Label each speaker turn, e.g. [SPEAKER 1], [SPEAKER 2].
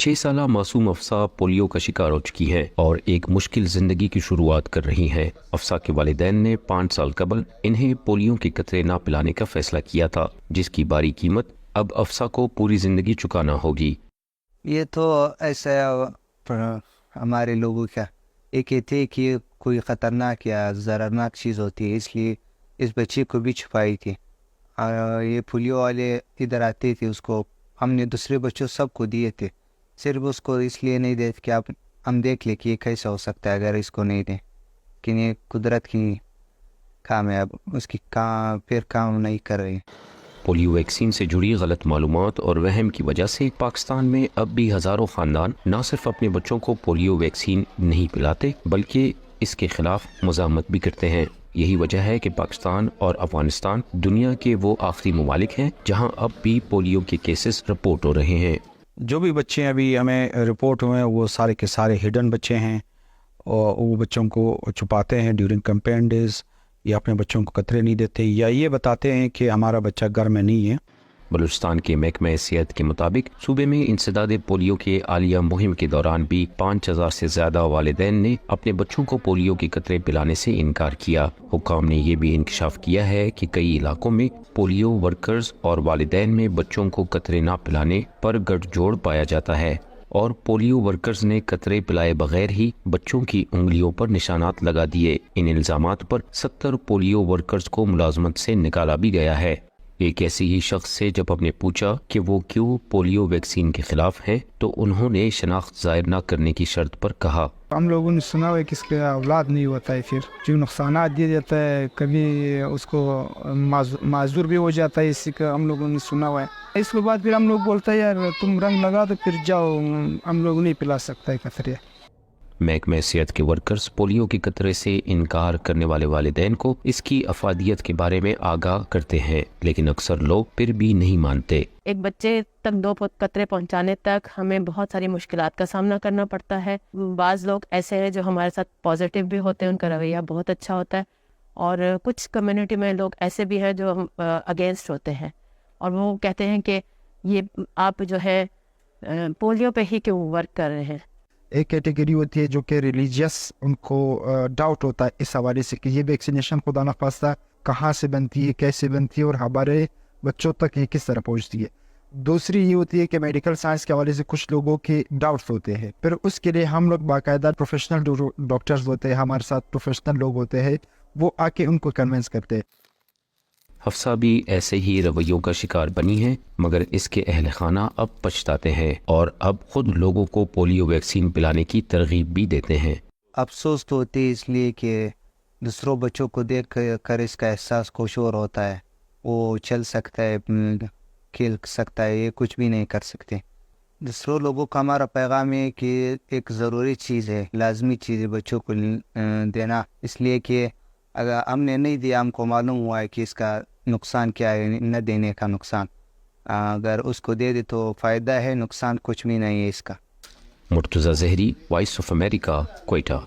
[SPEAKER 1] 6 साल मासूम अफसा पोलियो का शिकार हो चुकी हैं और एक मुश्किल जिंदगी की शुरुआत कर रही हैं। अफसा के वालिदैन ने 5 साल कबल इन्हें पोलियो के कतरे ना पिलाने का फैसला किया था, जिसकी बारी कीमत अब अफसा को पूरी जिंदगी चुकाना होगी।
[SPEAKER 2] ये तो ऐसा हमारे लोगों का ये कहते हैं कि कोई ख़तरनाक या ज़रारनाक चीज़ होती है, इसलिए इस बच्चे को भी छुपाई थी। ये पोलियो वाले इधर आते थे, उसको हमने दूसरे बच्चों सबको दिए थे, सिर्फ उसको इसलिए नहीं देते कि आप हम देख ले कि ये कैसा हो सकता है अगर इसको नहीं दें, कि ये कुदरत की काम है, अब उसकी काम नहीं कर रही।
[SPEAKER 1] पोलियो वैक्सीन से जुड़ी गलत मालूमात और वहम की वजह से पाकिस्तान में अब भी हज़ारों ख़ानदान न सिर्फ अपने बच्चों को पोलियो वैक्सीन नहीं पिलाते बल्कि इसके खिलाफ मज़ामत भी करते हैं। यही वजह है कि पाकिस्तान और अफगानिस्तान दुनिया के वो आखिरी ममालिक हैं जहां अब भी पोलियो के केसेस रिपोर्ट हो रहे हैं।
[SPEAKER 3] जो भी बच्चे अभी हमें रिपोर्ट हुए हैं वो सारे के सारे हिडन बच्चे हैं और वो बच्चों को छुपाते हैं ड्यूरिंग कैंपेन डेज, या अपने बच्चों को कतरे नहीं देते, या ये बताते हैं कि हमारा बच्चा घर में नहीं है।
[SPEAKER 1] बलूचिस्तान के महकमे सेहत के मुताबिक सूबे में इंसदाद पोलियो के आलिया मुहिम के दौरान भी 5000 से ज्यादा वालिदैन ने अपने बच्चों को पोलियो के कतरे पिलाने से इनकार किया। हुक्काम ने यह भी इंकशाफ किया है कि कई इलाकों में पोलियो वर्कर्स और वालिदैन में बच्चों को कतरे ना पिलाने पर गठजोड़ पाया जाता है और पोलियो वर्कर्स ने कतरे पिलाए बगैर ही बच्चों की उंगलियों पर निशानात लगा दिए। इन इल्जामात पर 70 पोलियो वर्कर्स को मुलाजमत से निकाला भी गया है। एक ऐसे ही शख्स से जब हमने पूछा कि वो क्यों पोलियो वैक्सीन के खिलाफ हैं, तो उन्होंने शनाख्त जाहिर न करने की शर्त पर कहा,
[SPEAKER 4] हम लोगों ने सुना है कि इसके औलाद नहीं होता है, फिर जो नुकसान दिया जाता है कभी उसको माजूर भी हो जाता है, इसी का हम लोगों ने सुना हुआ है। इसके बाद फिर हम लोग बोलते हैं यार तुम रंग लगा तो फिर जाओ, हम लोग नहीं पिला सकता है कतरे।
[SPEAKER 1] महकमे सेहत के वर्कर्स पोलियो के कतरे से इनकार करने वाले वालिदैन को इसकी अफादियत के बारे में आगाह करते हैं, लेकिन अक्सर लोग फिर भी नहीं मानते।
[SPEAKER 5] एक बच्चे तक 2 कतरे पहुंचाने तक हमें बहुत सारी मुश्किलात का सामना करना पड़ता है। बाज़ लोग ऐसे हैं जो हमारे साथ पॉजिटिव भी होते हैं, उनका रवैया बहुत अच्छा होता है, और कुछ कम्युनिटी में लोग ऐसे भी हैं जो अगेंस्ट होते हैं और वो कहते हैं कि ये आप जो है पोलियो पे ही क्यों वर्क कर रहे हैं।
[SPEAKER 4] एक कैटेगरी होती है जो कि रिलीजियस, उनको डाउट होता है इस हवाले से कि ये वैक्सीनेशन खुदा न खास्ता कहाँ से बनती है, कैसे बनती है और हमारे बच्चों तक ये किस तरह पहुँचती है। दूसरी ये होती है कि मेडिकल साइंस के हवाले से कुछ लोगों के डाउट्स होते हैं, फिर उसके लिए हम लोग बाकायदा प्रोफेशनल डॉक्टर्स होते हैं, हमारे साथ प्रोफेशनल लोग होते हैं, वो आके उनको कन्विंस करते हैं।
[SPEAKER 1] हफ्सा भी ऐसे ही रवैयों का शिकार बनी है, मगर इसके अहल खाना अब पछताते हैं और अब खुद लोगों को पोलियो वैक्सीन पिलाने की तरगीब भी देते हैं।
[SPEAKER 2] अफसोस तो होती है इसलिए कि दूसरों बच्चों को देख कर इसका एहसास खुशोर होता है, वो चल सकता है, खेल सकता है, ये कुछ भी नहीं कर सकते। दूसरों लोगों का हमारा पैगाम है कि एक ज़रूरी चीज़ है, लाजमी चीज़ है बच्चों को देना, इसलिए कि अगर हमने नहीं दिया, हमको मालूम हुआ है कि इसका नुकसान क्या है, न देने का नुकसान, अगर उसको दे दे तो फ़ायदा है, नुकसान कुछ भी नहीं है इसका।
[SPEAKER 1] Murtaza Zehri, Voice of America, Quetta.